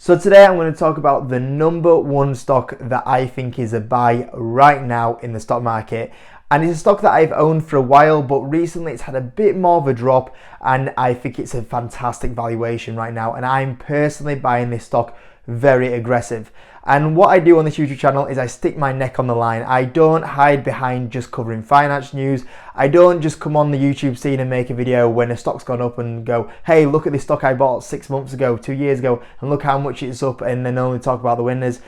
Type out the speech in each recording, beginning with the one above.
So today I'm going to talk about the number one stock that I think is a buy right now in the stock market. And it's a stock that I've owned for a while, but recently it's had a bit more of a drop, and I think it's a fantastic valuation right now. And I'm personally buying this stock very aggressive. And what I do on this YouTube channel is I stick my neck on the line. I don't hide behind just covering finance news. I don't just come on the YouTube scene and make a video when a stock's gone up and go, hey, look at this stock I bought 6 months ago, 2 years ago, and look how much it's up, and then only talk about the winners.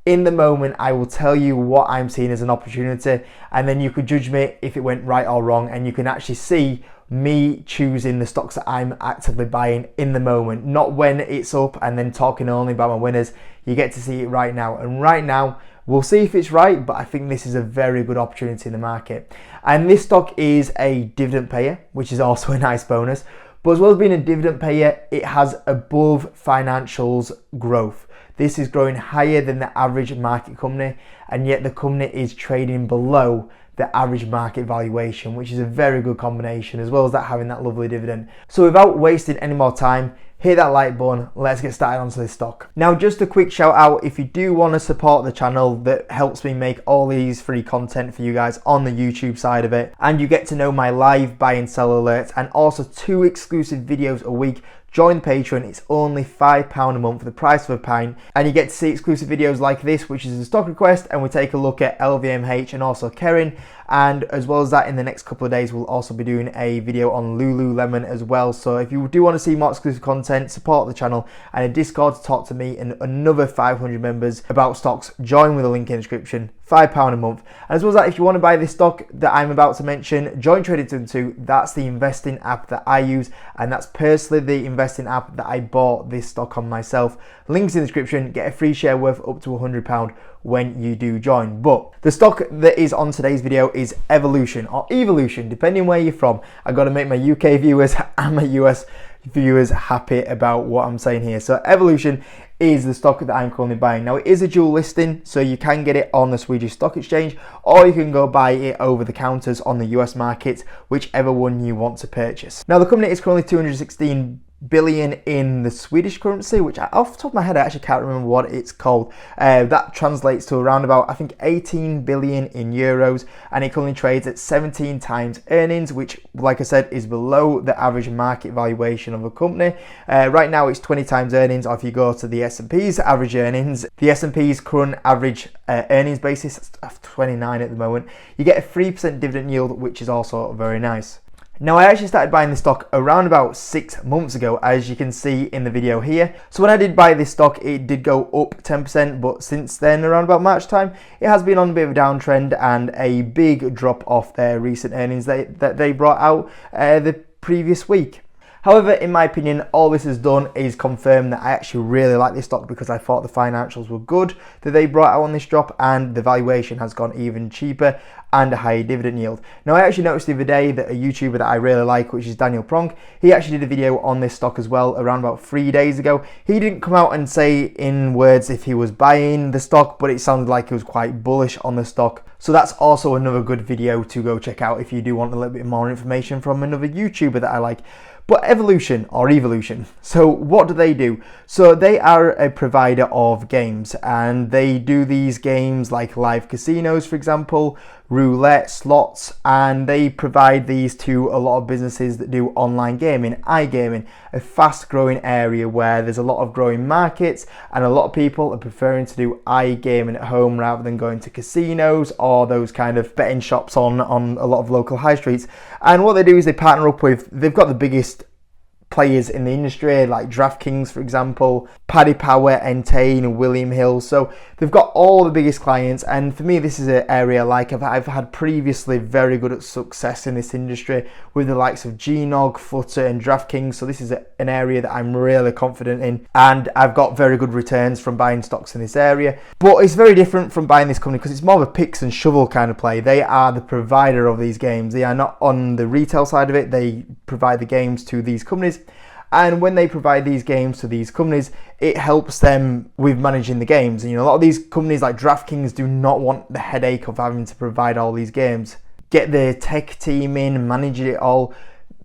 In the moment, I will tell you what I'm seeing as an opportunity, and then you could judge me if it went right or wrong, and you can actually see me choosing the stocks that I'm actively buying in the moment, not when it's up and then talking only about my winners. You get to see it right now, and right now we'll see if it's right, but I think this is a very good opportunity in the market. And this stock is a dividend payer, which is also a nice bonus, but as well as being a dividend payer, it has above financials growth. This is growing higher than the average market company, and yet the company is trading below the average market valuation, which is a very good combination, as well as that having that lovely dividend. So without wasting any more time, hit that like button, let's get started onto this stock. Now, just a quick shout out, if you do want to support the channel, that helps me make all these free content for you guys on the YouTube side of it, and you get to know my live buy and sell alerts, and also 2 exclusive videos a week. Join Patreon, it's only £5 a month for the price of a pint, and you get to see exclusive videos like this, which is a stock request, and we take a look at LVMH and also Kering. And as well as that, in the next couple of days, we'll also be doing a video on Lululemon as well. So if you do want to see more exclusive content, support the channel, and a Discord to talk to me and another 500 members about stocks, join with a link in the description. £5 a month. And as well as that, if you want to buy this stock that I'm about to mention, join Trading 2. That's the investing app that I use, and that's personally the investing app that I bought this stock on myself. Links in the description. Get a free share worth up to £100 when you do join. But the stock that is on today's video is Evolution, or Evolution, depending where you're from. I've got to make my UK viewers and my US viewers happy about what I'm saying here. So Evolution is the stock that I'm currently buying. Now, it is a dual listing, so you can get it on the Swedish Stock Exchange, or you can go buy it over the counters on the US market, whichever one you want to purchase. Now, the company is currently 216 billion in the Swedish currency, which off the top of my head I actually can't remember what it's called. That translates to around about, I think, 18 billion in euros, and it currently trades at 17 times earnings, which, like I said, is below the average market valuation of a company. Right now it's 20 times earnings, or if you go to the S&P's average earnings, the S&P's current average earnings basis is 29 at the moment. You get a 3% dividend yield, which is also very nice. Now, I actually started buying this stock around about 6 months ago, as you can see in the video here. So when I did buy this stock, it did go up 10%, but since then, around about March time, it has been on a bit of a downtrend and a big drop off their recent earnings that they brought out the previous week. However, in my opinion, all this has done is confirm that I actually really like this stock, because I thought the financials were good that they brought out on this drop, and the valuation has gone even cheaper and a higher dividend yield. Now, I actually noticed the other day that a YouTuber that I really like, which is Daniel Pronk, he actually did a video on this stock as well around about 3 days ago. He didn't come out and say in words if he was buying the stock, but it sounded like he was quite bullish on the stock. So that's also another good video to go check out if you do want a little bit more information from another YouTuber that I like. But Evolution, or Evolution, so what do they do? So they are a provider of games, and they do these games like live casinos, for example, roulette, slots, and they provide these to a lot of businesses that do online gaming, iGaming, a fast growing area where there's a lot of growing markets, and a lot of people are preferring to do iGaming at home rather than going to casinos or those kind of betting shops on a lot of local high streets. And what they do is they partner up with, they've got the biggest players in the industry like DraftKings, for example, Paddy Power, Entain, William Hill. So they've got all the biggest clients, and for me, this is an area like I've had previously very good success in this industry with the likes of GNOG, Flutter, and DraftKings. So this is an area that I'm really confident in, and I've got very good returns from buying stocks in this area. But it's very different from buying this company, because it's more of a picks and shovel kind of play. They are the provider of these games. They are not on the retail side of it. They provide the games to these companies. And when they provide these games to these companies, it helps them with managing the games. And, a lot of these companies like DraftKings do not want the headache of having to provide all these games. Get the tech team in, manage it all.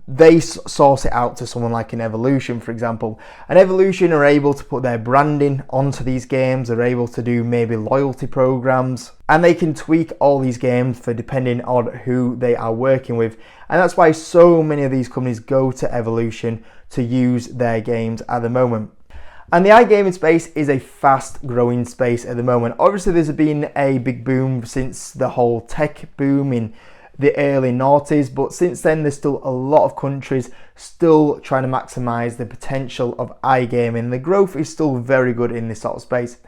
they source it out to someone like an Evolution, for example. And Evolution are able to put their branding onto these games, they're able to do maybe loyalty programs, and they can tweak all these games for depending on who they are working with. And that's why so many of these companies go to Evolution to use their games at the moment. And the iGaming space is a fast growing space at the moment. Obviously there's been a big boom since the whole tech boom in the early noughties, but since then there's still a lot of countries still trying to maximize the potential of iGaming. The growth is still very good in this sort of space.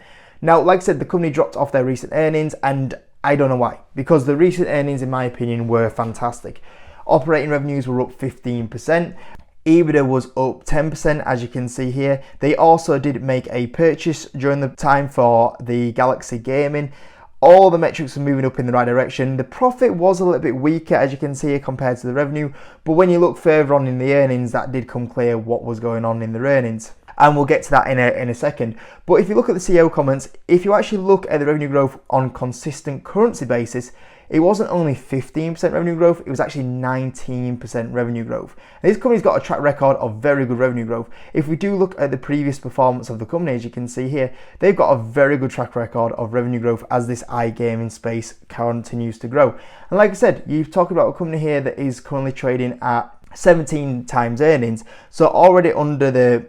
Now, like I said, the company dropped off their recent earnings, and I don't know why, because the recent earnings, in my opinion, were fantastic. Operating revenues were up 15%. EBITDA was up 10%, as you can see here. They also did make a purchase during the time for the Galaxy Gaming. All the metrics are moving up in the right direction. The profit was a little bit weaker, as you can see here, compared to the revenue. But when you look further on in the earnings, that did come clear what was going on in their earnings. And we'll get to that in a second. But if you look at the CEO comments, if you actually look at the revenue growth on consistent currency basis, it wasn't only 15% revenue growth, it was actually 19% revenue growth. And this company's got a track record of very good revenue growth. If we do look at the previous performance of the company, as you can see here, they've got a very good track record of revenue growth as this iGaming space continues to grow. And like I said, you've talked about a company here that is currently trading at 17 times earnings, so already under the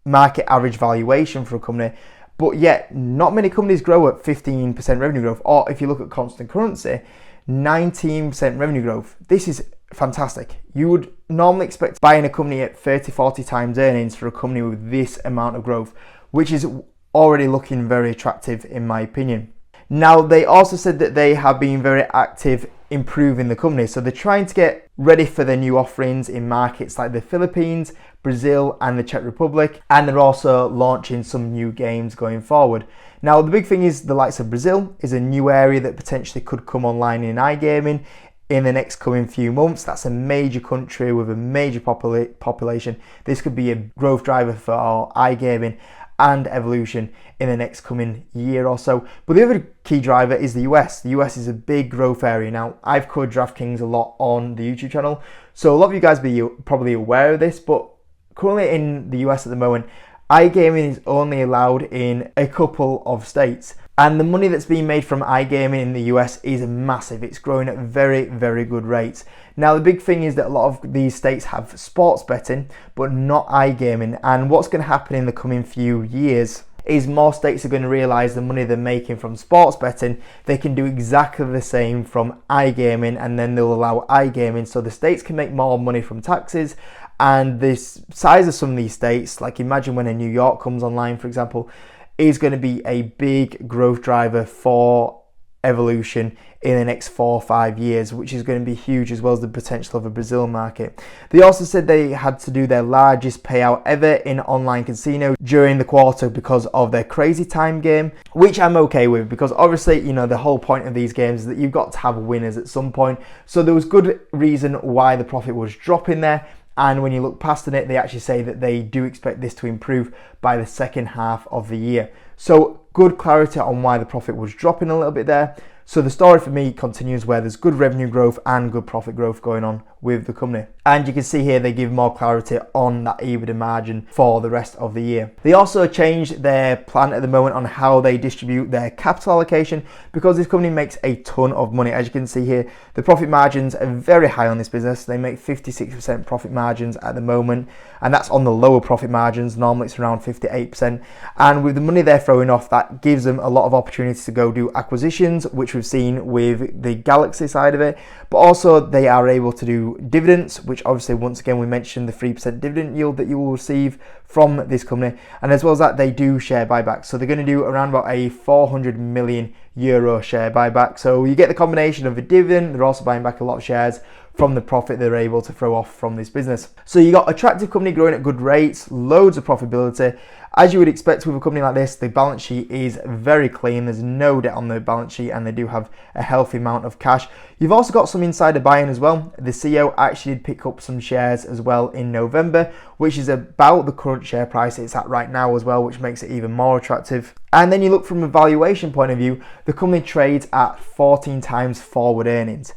market average valuation for a company. But yet, not many companies grow at 15% revenue growth, or if you look at constant currency, 19% revenue growth. This is fantastic. You would normally expect buying a company at 30, 40 times earnings for a company with this amount of growth, which is already looking very attractive in my opinion. Now, they also said that they have been very active improving the company. So they're trying to get ready for their new offerings in markets like the Philippines, Brazil and the Czech Republic, and they're also launching some new games going forward. Now, the big thing is the likes of Brazil is a new area that potentially could come online in iGaming in the next coming few months. That's a major country with a major population. This could be a growth driver for iGaming and Evolution in the next coming year or so. But the other key driver is the US. The US is a big growth area. Now, I've covered DraftKings a lot on the YouTube channel, so a lot of you guys be probably aware of this, but currently in the US at the moment, iGaming is only allowed in a couple of states. And the money that's being made from iGaming in the US is massive. It's growing at very, very good rates. Now, the big thing is that a lot of these states have sports betting, but not iGaming. And what's going to happen in the coming few years is more states are going to realise the money they're making from sports betting, they can do exactly the same from iGaming, and then they'll allow iGaming so the states can make more money from taxes. And the size of some of these states, like imagine when a New York comes online, for example, is going to be a big growth driver for Evolution in the next 4 or 5 years, which is going to be huge, as well as the potential of a Brazil market. They also said they had to do their largest payout ever in online casino during the quarter because of their Crazy Time game, which I'm okay with, because obviously, you know, the whole point of these games is that you've got to have winners at some point. So there was good reason why the profit was dropping there. And when you look past it, they actually say that they do expect this to improve by the second half of the year. So good clarity on why the profit was dropping a little bit there. So the story for me continues where there's good revenue growth and good profit growth going on with the company. And you can see here they give more clarity on that EBITDA margin for the rest of the year. They also changed their plan at the moment on how they distribute their capital allocation, because this company makes a ton of money. As you can see here, the profit margins are very high on this business. They make 56% profit margins at the moment, and that's on the lower profit margins. Normally it's around 58%. And with the money they're throwing off, that gives them a lot of opportunities to go do acquisitions, which we've seen with the Galaxy side of it. But also they are able to do dividends, which obviously, once again, we mentioned the 3% dividend yield that you will receive from this company. And as well as that, they do share buybacks. So they're going to do around about a 400 million euro share buyback. So you get the combination of a dividend. They're also buying back a lot of shares from the profit they're able to throw off from this business. So you got attractive company growing at good rates, loads of profitability. As you would expect with a company like this, the balance sheet is very clean. There's no debt on the balance sheet, and they do have a healthy amount of cash. You've also got some insider buying as well. The CEO actually did pick up some shares as well in November, which is about the current share price it's at right now as well, which makes it even more attractive. And then you look from a valuation point of view, the company trades at 14 times forward earnings.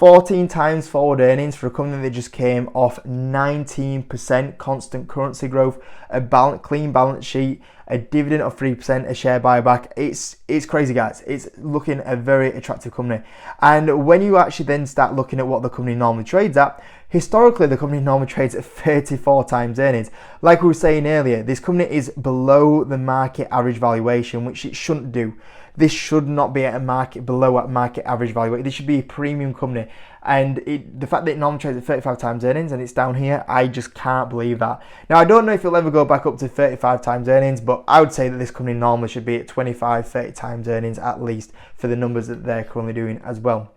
14 times forward earnings for a company that just came off 19% constant currency growth, a clean balance sheet, a dividend of 3%, a share buyback. It's crazy, guys. It's looking a very attractive company. And when you actually then start looking at what the company normally trades at, historically the company normally trades at 34 times earnings. Like we were saying earlier, this company is below the market average valuation, which it shouldn't do. This should not be below at market average valuation. This should be a premium company. And the fact that it normally trades at 35 times earnings and it's down here, I just can't believe that. Now, I don't know if it'll ever go back up to 35 times earnings, but I would say that this company normally should be at 25, 30 times earnings at least for the numbers that they're currently doing as well.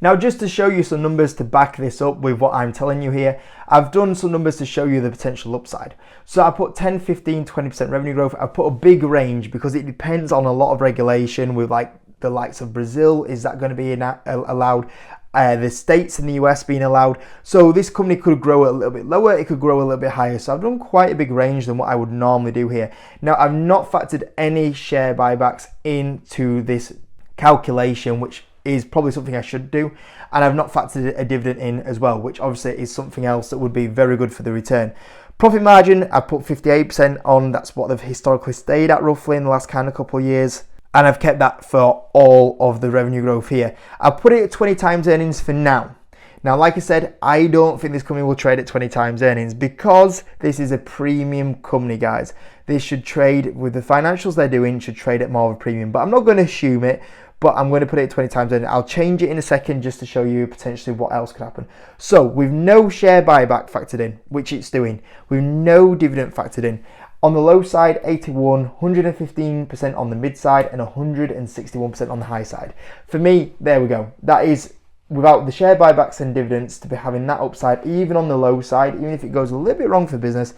Now, just to show you some numbers to back this up with what I'm telling you here, I've done some numbers to show you the potential upside. So I put 10, 15, 20% revenue growth. I put a big range because it depends on a lot of regulation with like the likes of Brazil. Is that going to be allowed? The States and the US being allowed. So this company could grow a little bit lower. It could grow a little bit higher. So I've done quite a big range than what I would normally do here. Now, I've not factored any share buybacks into this calculation, which is probably something I should do, and I've not factored a dividend in as well, which obviously is something else that would be very good for the return. Profit margin, I put 58% on. That's what they've historically stayed at roughly in the last kind of couple of years, and I've kept that for all of the revenue growth here. I'll put it at 20 times earnings for now. Now, like I said, I don't think this company will trade at 20 times earnings because this is a premium company, guys. This should trade, with the financials they're doing, should trade at more of a premium, but I'm not going to assume it. But I'm going to put it at 20 times earnings. I'll change it in a second just to show you potentially what else could happen. So with no share buyback factored in, which it's doing, with no dividend factored in, on the low side, 81, 115% on the mid side, and 161% on the high side. For me, there we go. That is without the share buybacks and dividends to be having that upside, even on the low side, even if it goes a little bit wrong for business,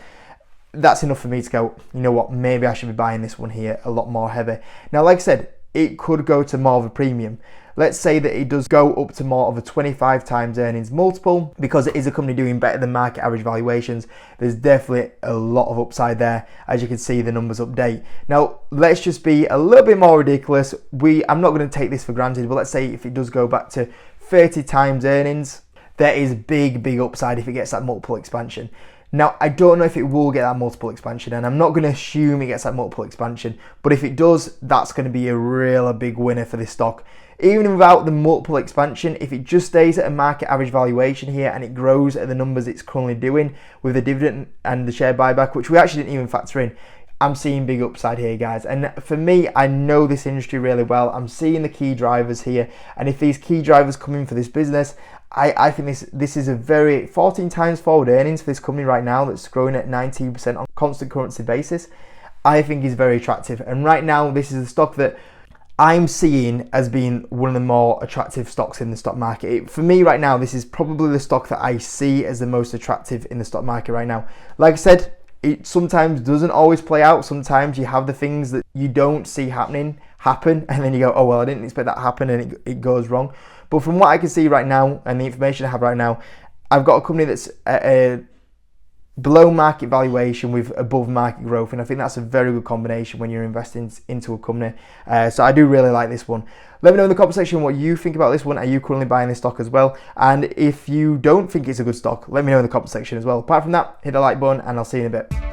that's enough for me to go, you know what, maybe I should be buying this one here a lot more heavy. Now, like I said, it could go to more of a premium. Let's say that it does go up to more of a 25 times earnings multiple because it is a company doing better than market average valuations. There's definitely a lot of upside there. As you can see, the numbers update. Now, let's just be a little bit more ridiculous. I'm not going to take this for granted, but let's say if it does go back to 30 times earnings, there is big upside if it gets that multiple expansion. Now, I don't know if it will get that multiple expansion, and I'm not going to assume it gets that multiple expansion, but if it does, that's going to be a big winner for this stock. Even without the multiple expansion, if it just stays at a market average valuation here and it grows at the numbers it's currently doing with the dividend and the share buyback, which we actually didn't even factor in, I'm seeing big upside here, guys. And for me, I know this industry really well. I'm seeing the key drivers here, and if these key drivers come in for this business, I think this is a very 14 times forward earnings for this company right now that's growing at 19% on constant currency basis. I think is very attractive, and right now this is a stock that I'm seeing as being one of the more attractive stocks in the stock market. For me right now, this is probably the stock that I see as the most attractive in the stock market right now. Like I said, it sometimes doesn't always play out. Sometimes you have the things that you don't see happen, and then you go, oh well, I didn't expect that to happen, and it goes wrong. But from what I can see right now and the information I have right now, I've got a company that's at a below market valuation with above market growth, and I think that's a very good combination when you're investing into a company. So I do really like this one. Let me know in the comment section what you think about this one. Are you currently buying this stock as well? And if you don't think it's a good stock, let me know in the comment section as well. Apart from that, hit the like button and I'll see you in a bit.